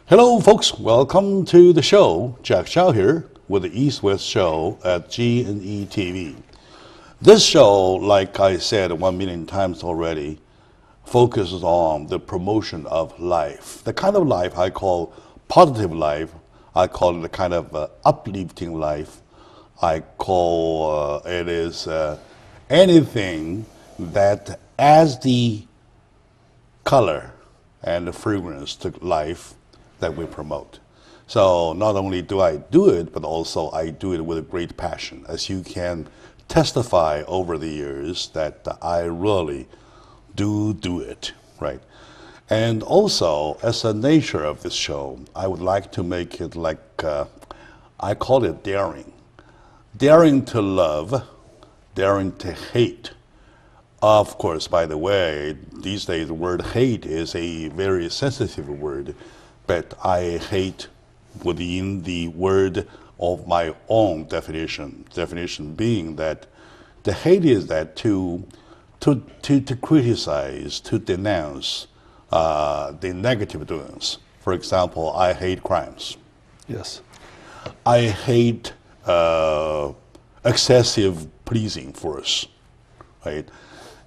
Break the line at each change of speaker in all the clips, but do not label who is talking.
Hello folks, welcome to the show. Jack Chow here with the East West Show at G&E TV. This show, like I said 1 million times already, focuses on the promotion of life. The kind of life I call positive life. I call it the kind of uplifting life. I call it is anything that adds the color and the fragrance to life that we promote. So not only do I do it, but also I do it with a great passion. As you can testify over the years that I really do it, right? And also, as the nature of this show, I would like to make it like, I call it daring. Daring to love, daring to hate. Of course, by the way, these days the word hate is a very sensitive word, but I hate within the word of my own definition. Definition being that the hate is that to criticize, to denounce the negative doings. For example, I hate crimes.
Yes.
I hate excessive policing force, right?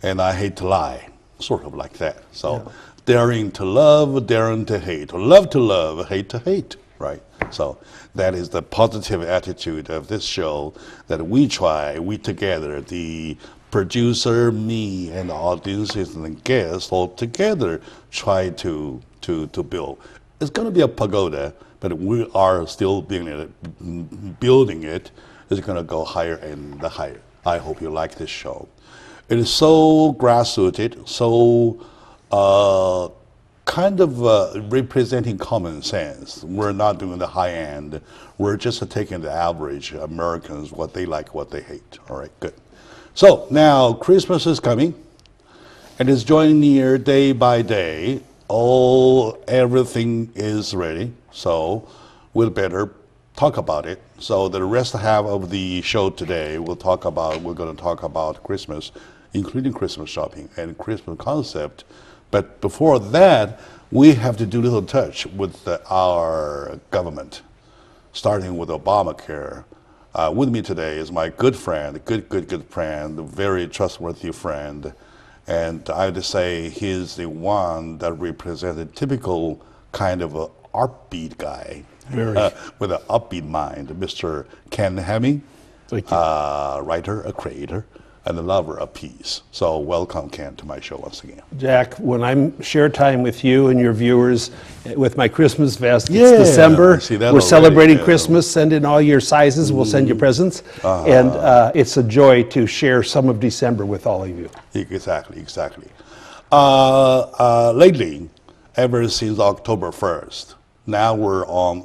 And I hate to lie, sort of like that. So. Yeah. Daring to love, daring to hate, or love to love, hate to hate, right? So that is the positive attitude of this show that we together, the producer, me, and the audiences and the guests all together try to build. It's going to be a pagoda, but we are still building it. It's going to go higher and higher. I hope you like this show. It is so grassrooted, so kind of representing common sense. We're not doing the high end. We're just taking the average Americans, what they like, what they hate. All right, good. So now Christmas is coming, and it's drawing near day by day. Everything is ready, so we'll better talk about it. So the rest half of the show today, we're going to talk about Christmas, including Christmas shopping and Christmas concept. But before that, we have to do a little touch with our government, starting with Obamacare. With me today is my good friend, good friend, a very trustworthy friend. And I have to say, he's the one that represents a typical kind of a upbeat guy, with an upbeat mind, Mr. Ken Hemming,
Thank you.
Writer, a creator, and a lover of peace. So welcome, Ken, to my show once again.
Jack, when I share time with you and your viewers with my Christmas vest,
Yeah,
it's December.
I see that
We're
already,
celebrating
yeah.
Christmas. Send in all your sizes. We'll send you presents. And it's a joy to share some of December with all of you.
Exactly. Lately, ever since October 1st, now we're on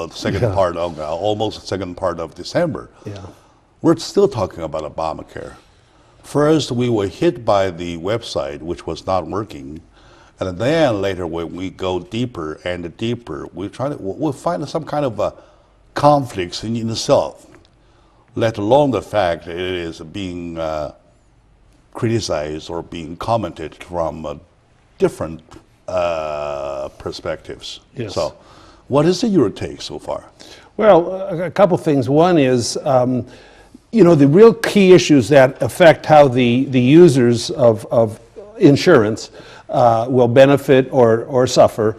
the second part of, almost the second part of December.
Yeah.
We're still talking about Obamacare. First, we were hit by the website, which was not working. And then later, when we go deeper and deeper, we'll find some kind of conflicts in itself, let alone the fact that it is being criticized or being commented from different perspectives.
Yes.
So, what is your take so far?
Well, a couple things. One is, the real key issues that affect how the users of insurance will benefit or suffer,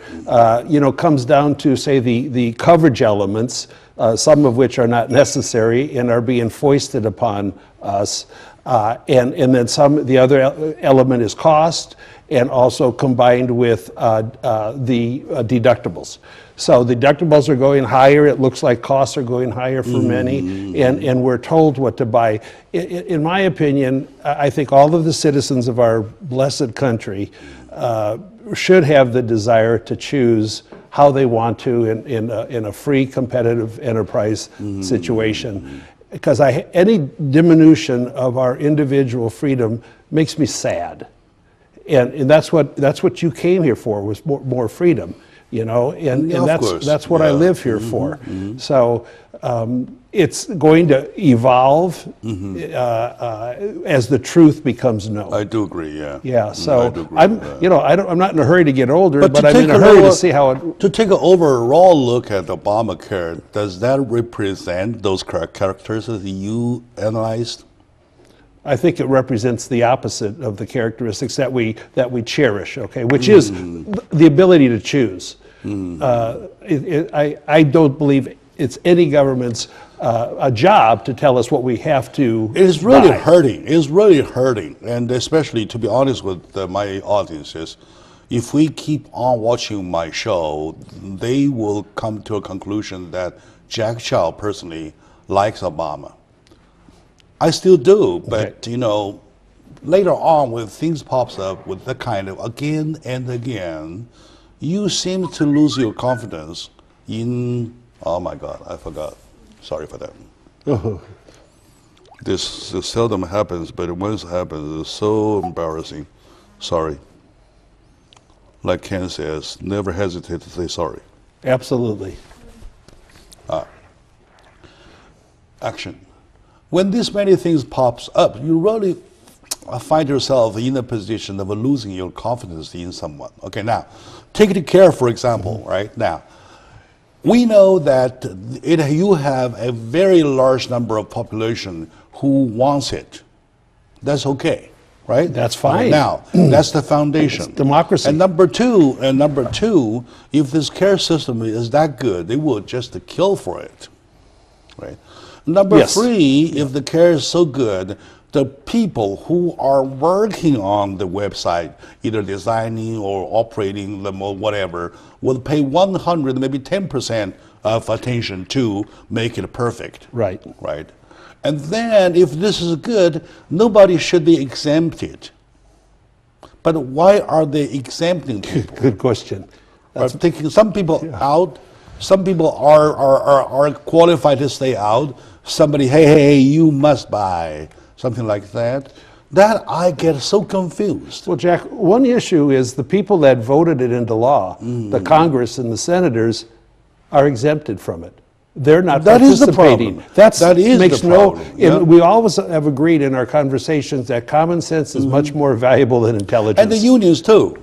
comes down to, say, the coverage elements, some of which are not necessary and are being foisted upon us. And then the other element is cost, and also combined with the deductibles. So the deductibles are going higher. It looks like costs are going higher for many, and we're told what to buy. In my opinion, I think all of the citizens of our blessed country should have the desire to choose how they want to in a free, competitive enterprise situation. Because any diminution of our individual freedom makes me sad. And that's what you came here for, was more freedom. you know, and,
Yeah,
and
of course.
that's what I
Yeah.
live here for. So it's going to evolve as the truth becomes known.
I do agree, yeah.
Yeah,
I
so
do agree
I'm,
with that.
you know, I'm not in a hurry to get older,
But
but
to
I'm
take
in a
a
hurry to
lower-
see how it.
To take an overall look at Obamacare, does that represent those characters that you analyzed?
I think it represents the opposite of the characteristics that we cherish. Okay, which is the ability to choose. I don't believe it's any government's a job to tell us what we have to.
It is really
buy.
hurting. It is really hurting, and especially to be honest with my audiences, if we keep on watching my show, they will come to a conclusion that Jack Chow personally likes Obama. I still do, but you know, later on when things pops up with the kind of again and again, you seem to lose your confidence in. Oh my God, I forgot. Sorry for that. This seldom happens, but once it happens, it's so embarrassing. Sorry. Like Ken says, never hesitate to say sorry.
Absolutely.
Action. When this many things pops up, you really find yourself in a position of losing your confidence in someone. Okay, now, take care, for example, right? Now, we know that you have a very large number of population who wants it. That's okay, right?
That's fine.
Now, that's the foundation.
It's democracy.
And number two, if this care system is that good, they will just kill for it, right? Number
Yes.
three, if the care is so good, the people who are working on the website, either designing or operating them or whatever, will pay 100, maybe 10% of attention to make it perfect.
Right.
Right. And then if this is good, nobody should be exempted. But why are they exempting people?
Good question.
Are taking some people out, some people are qualified to stay out. Somebody, hey, you must buy, something like that. That I get so confused.
Well, Jack, one issue is the people that voted it into law, the Congress and the senators, are exempted from it. They're not
That is the
participating.
problem.
That
is
makes
the
no.
problem.
And
Yeah.
we always have agreed in our conversations that common sense is much more valuable than intelligence.
And the unions too.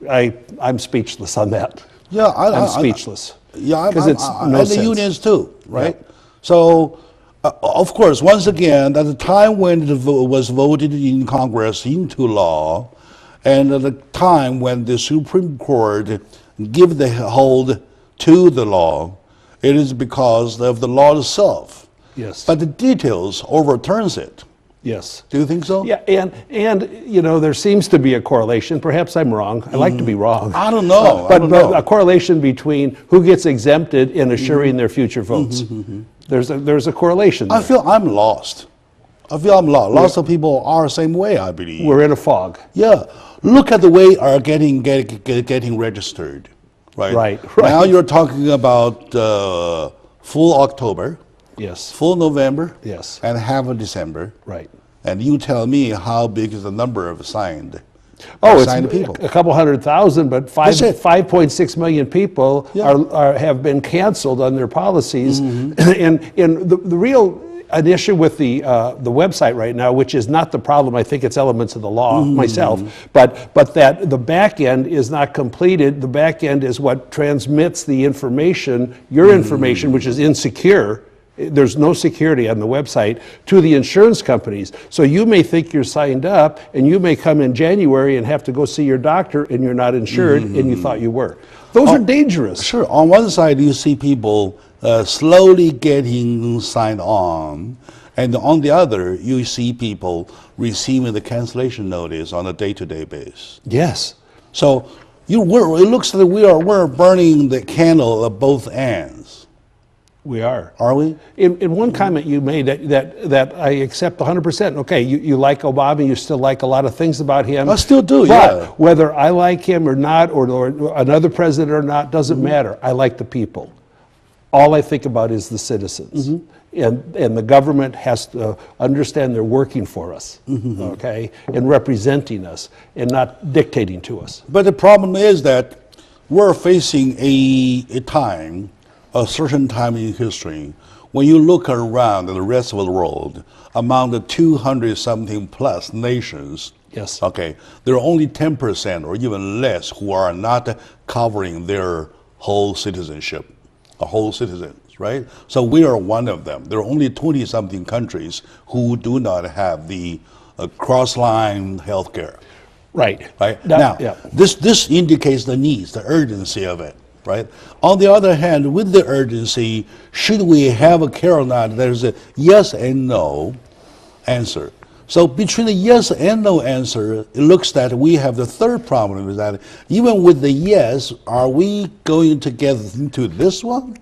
I'm speechless on that.
Yeah,
I'm speechless.
Yeah,
because it's no
and
sense.
the unions too, right?
Yeah.
So, of course, once again, at the time when it was voted in Congress into law, and at the time when the Supreme Court give the hold to the law, it is because of the law itself.
Yes.
But the details overturns it.
Yes.
Do you think so?
Yeah, and you know, there seems to be a correlation. Perhaps I'm wrong. I like to be wrong.
I don't know. I
But,
don't
but
know.
a correlation between who gets exempted and assuring their future votes. There's a correlation there.
I feel I'm lost. I feel I'm lost. Lots of people are the same way, I believe.
We're in a fog.
Yeah, look at the way are getting registered, right?
Right.
Now you're talking about full October,
Yes.
full November,
Yes.
and half of December.
Right.
And you tell me how big is the number of signed?
Oh, it's
signed people.
a couple 100,000, but
That's it.
5.6 million people
Yeah.
have been canceled on their policies.
Mm-hmm.
And the real an issue with the website right now, which is not the problem. I think it's elements of the law
Mm-hmm.
myself, but that the back end is not completed. The back end is what transmits the information, your
Mm-hmm.
information, which is insecure. There's no security on the website to the insurance companies. So you may think you're signed up and you may come in January and have to go see your doctor and you're not insured and you thought you were. Those are dangerous.
Sure. On one side, you see people slowly getting signed on, and on the other, you see people receiving the cancellation notice on a day-to-day basis.
Yes.
So it looks like we're burning the candle at both ends.
We are.
Are we?
In one comment you made that I accept 100%. Okay, you like Obama, you still like a lot of things about him.
I still do,
but
yeah.
whether I like him or not, or another president or not, doesn't matter. I like the people. All I think about is the citizens. And the government has to understand they're working for us, okay, and representing us and not dictating to us.
But the problem is that we're facing a time, a certain time in history, when you look around at the rest of the world, among the 200 something plus nations,
Yes.
okay, there are only 10% or even less who are not covering their whole citizenship, whole citizens, right? So we are one of them. There are only 20 something countries who do not have the cross-line health care.
Right.
Right?
Now,
Now, this indicates the needs, the urgency of it, right? On the other hand, with the urgency, should we have a care or not, there's a yes and no answer. So between the yes and no answer, it looks that we have the third problem, is that even with the yes, are we going to get into this one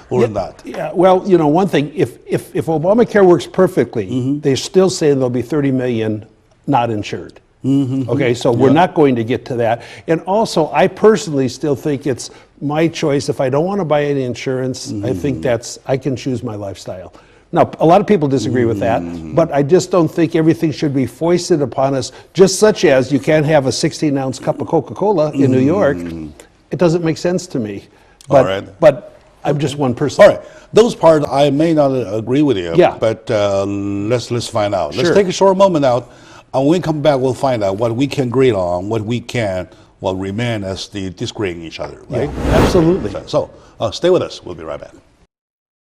or not?
Yeah, well, you know, one thing, if Obamacare works perfectly, they're still saying there'll be 30 million not insured. Okay, so we're not going to get to that. And also, I personally still think it's my choice. If I don't want to buy any insurance, I think I can choose my lifestyle. Now, a lot of people disagree with that, but I just don't think everything should be foisted upon us, just such as you can't have a 16-ounce cup of Coca-Cola in New York. It doesn't make sense to me. But,
All right.
but I'm just one person.
All right, those parts I may not agree with you,
Yeah.
but let's find out. Let's
Sure.
take a short moment out, and when we come back, we'll find out what we can agree on, what we can, remain as the disagreeing each other, right?
Absolutely.
So stay with us. We'll be right back.